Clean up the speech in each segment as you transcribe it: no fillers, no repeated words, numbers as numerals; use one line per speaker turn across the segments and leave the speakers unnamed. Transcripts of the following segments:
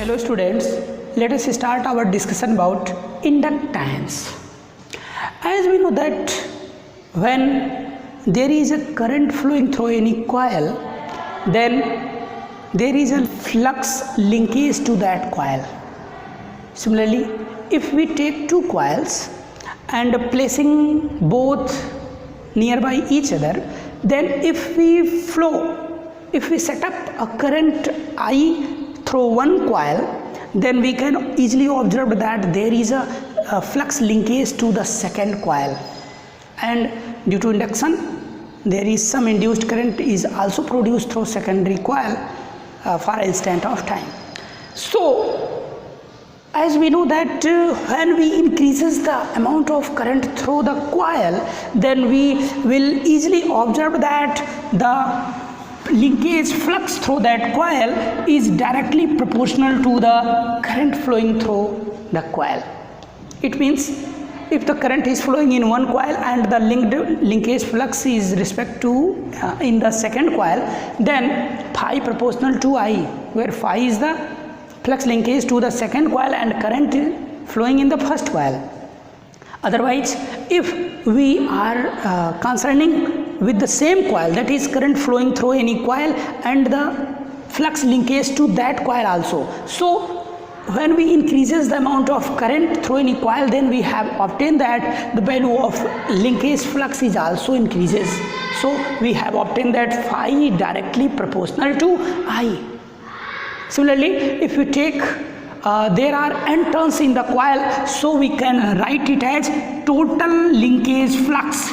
Hello students, let us start our discussion about inductance. As we know that when there is a current flowing through any coil, then there is a flux linkage to that coil. Similarly, if we take two coils and placing both nearby each other, then if we set up a current I through one coil, then we can easily observe that there is a flux linkage to the second coil, and due to induction there is some induced current is also produced through secondary coil for an instant of time. So as we know that when we increases the amount of current through the coil, then we will easily observe that the linkage flux through that coil is directly proportional to the current flowing through the coil. It means if the current is flowing in one coil and the linkage flux is respect to in the second coil, then phi proportional to I, where phi is the flux linkage to the second coil and current flowing in the first coil. Otherwise, if we are concerning with the same coil, that is current flowing through any coil and the flux linkage to that coil also, so when we increases the amount of current through any coil, then we have obtained that the value of linkage flux is also increases. So we have obtained that phi directly proportional to I. Similarly, if we take there are n turns in the coil, so we can write it as total linkage flux.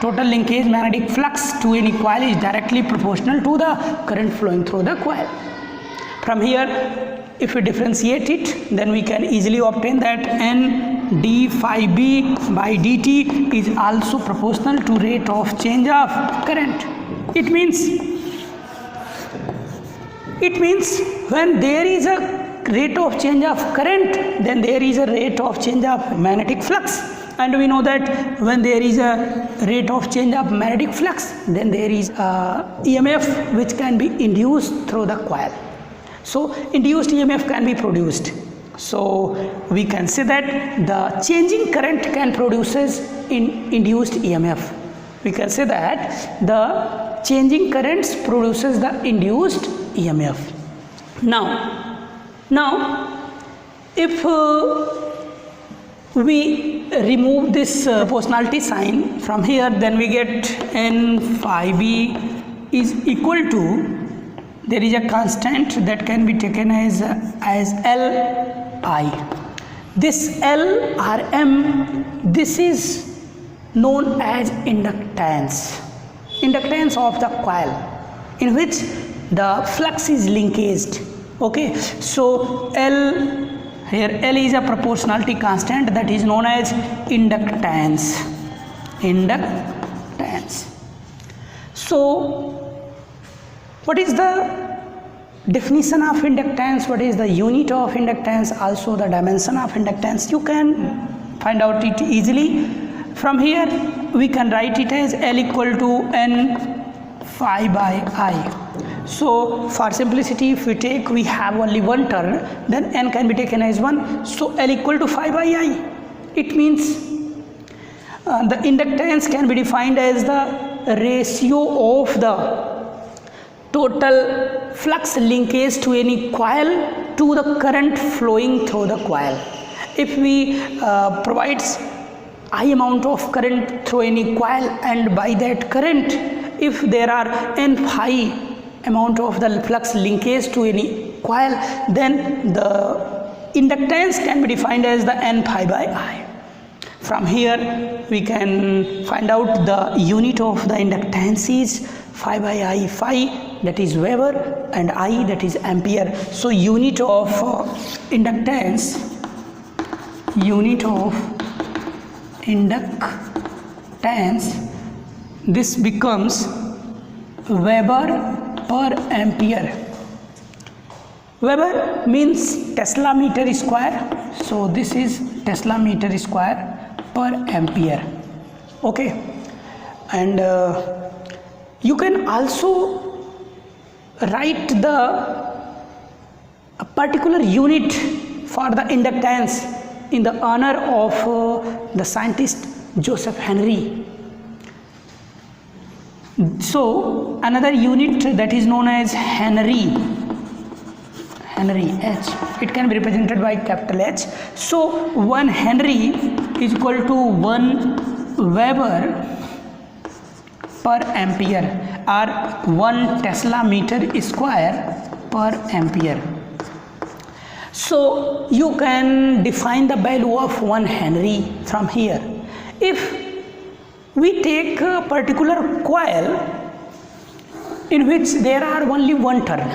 Total linkage magnetic flux to any coil is directly proportional to the current flowing through the coil. From here, if we differentiate it, then we can easily obtain that n d phi b by dt is also proportional to rate of change of current. It means when there is a rate of change of current, then there is a rate of change of magnetic flux, and we know that when there is a rate of change of magnetic flux, then there is a EMF which can be induced through the coil. So induced EMF can be produced. So we can say that the changing current can produces in induced EMF. We can say that the changing currents produces the induced EMF. Now if we remove this proportionality sign from here, then we get n phi b is equal to, there is a constant that can be taken as Li. This L or M, this is known as inductance of the coil, in which the flux is linkaged. Okay, so here L is a proportionality constant that is known as inductance. So what is the definition of inductance, what is the unit of inductance, also the dimension of inductance? You can find out it easily. From here we can write it as L equal to n phi by I. So for simplicity, if we have only one term, then n can be taken as 1, so L equal to phi by I. It means the inductance can be defined as the ratio of the total flux linkage to any coil to the current flowing through the coil. If we provides I amount of current through any coil, and by that current, if there are n phi amount of the flux linkage to any coil, then the inductance can be defined as the n pi by I. From here we can find out the unit of the inductance is phi by I. Phi, that is Weber, and I, that is ampere. So unit of inductance, this becomes Weber per ampere. Weber means Tesla meter square, so this is Tesla meter square per ampere. Okay, and you can also write the a particular unit for the inductance in the honor of the scientist Joseph Henry. So another unit that is known as Henry H, it can be represented by capital H. So 1 Henry is equal to 1 Weber per ampere or 1 Tesla meter square per ampere. So you can define the value of 1 Henry from here. If we take a particular coil in which there are only one turn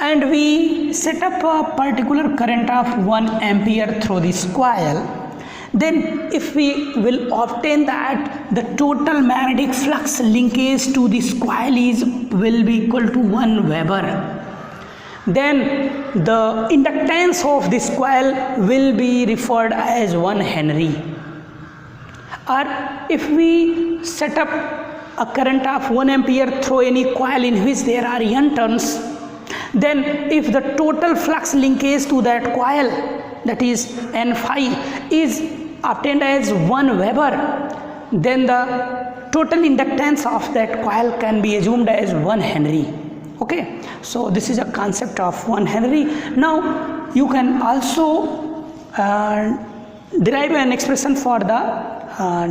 and we set up a particular current of 1 ampere through this coil, then if we will obtain that the total magnetic flux linkage to this coil will be equal to 1 Weber, then the inductance of this coil will be referred as 1 Henry. Or if we set up a current of 1 ampere through any coil in which there are n turns, then if the total flux linkage to that coil, that is n phi, is obtained as 1 Weber, then the total inductance of that coil can be assumed as 1 Henry. Okay, so this is a concept of 1 Henry. Now you can also derive an expression for the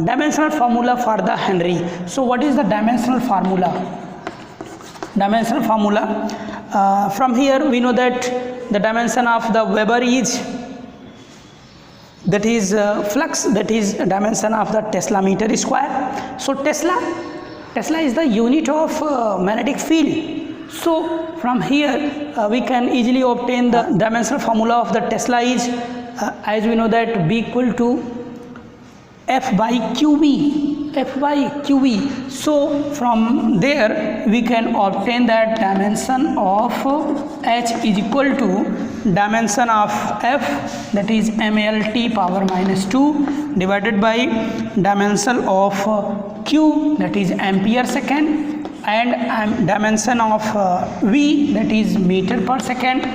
dimensional formula for the Henry. So what is the dimensional formula? Dimensional formula, from here we know that the dimension of the Weber is, that is flux, that is dimension of the Tesla meter square. So Tesla is the unit of magnetic field. So from here we can easily obtain the dimensional formula of the Tesla is, as we know that B equal to F by QB. So from there we can obtain that dimension of H is equal to dimension of F, that is mLT power minus 2 divided by dimension of Q, that is ampere second, and dimension of V, that is meter per second,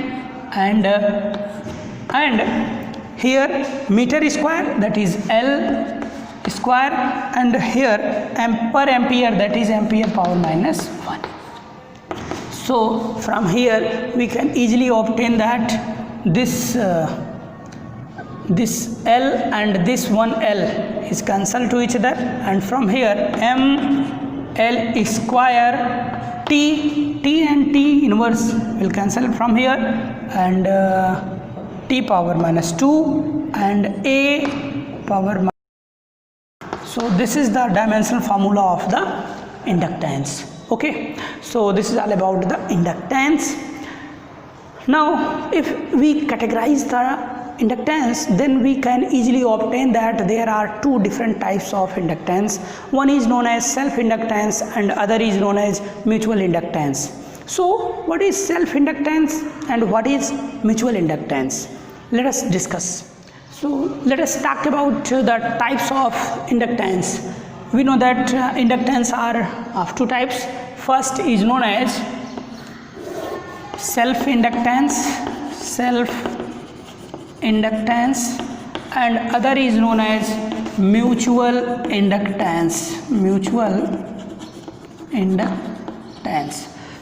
and here meter square, that is L square, and here per ampere, that is ampere power minus 1. So from here we can easily obtain that this L and this 1L is cancelled to each other, and from here mL square T and T inverse will cancel from here, and T power minus 2 and A power minus. So this is the dimensional formula of the inductance. Okay, so this is all about the inductance. Now if we categorize the inductance, then we can easily obtain that there are two different types of inductance. One is known as self-inductance and other is known as mutual inductance. So what is self-inductance and what is mutual inductance? Let us discuss. So let us talk about the types of inductance. We know that inductance are of two types. First is known as self-inductance, and other is known as mutual inductance,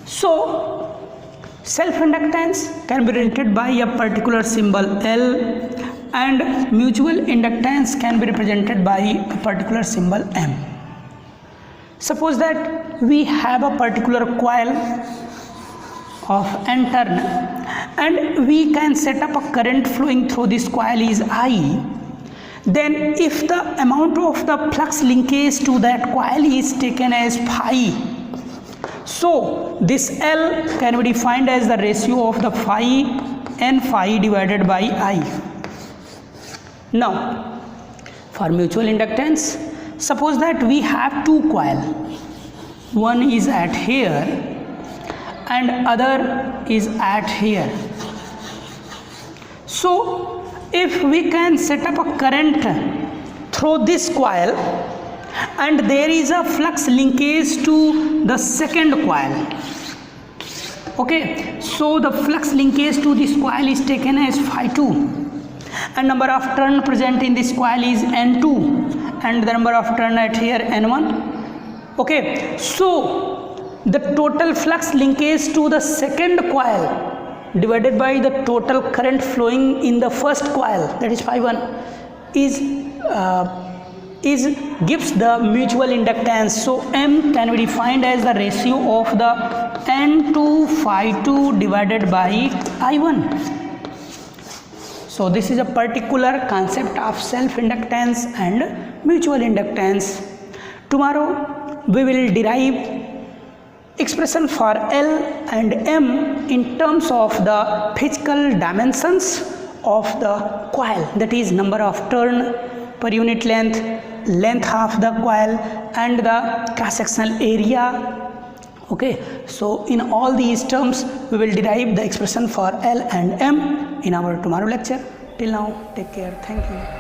So self-inductance can be represented by a particular symbol L, and mutual inductance can be represented by a particular symbol M. Suppose that we have a particular coil of n turn and we can set up a current flowing through this coil is I. Then if the amount of the flux linkage to that coil is taken as phi, so this L can be defined as the ratio of the phi n phi divided by I. Now for mutual inductance, suppose that we have two coils, one is at here and other is at here. So if we can set up a current through this coil and there is a flux linkage to the second coil, Okay, so the flux linkage to this coil is taken as phi2, and number of turn present in this coil is n2, and the number of turn at here n1. Okay, so the total flux linkage to the second coil divided by the total current flowing in the first coil, that is phi1, is gives the mutual inductance. So M can be defined as the ratio of the N to phi2 divided by I1. So this is a particular concept of self inductance and mutual inductance. Tomorrow we will derive expression for L and M in terms of the physical dimensions of the coil, that is number of turn per unit length, length of the coil, and the cross sectional area. Okay, so in all these terms we will derive the expression for L and M in our tomorrow lecture. Till now, take care. Thank you.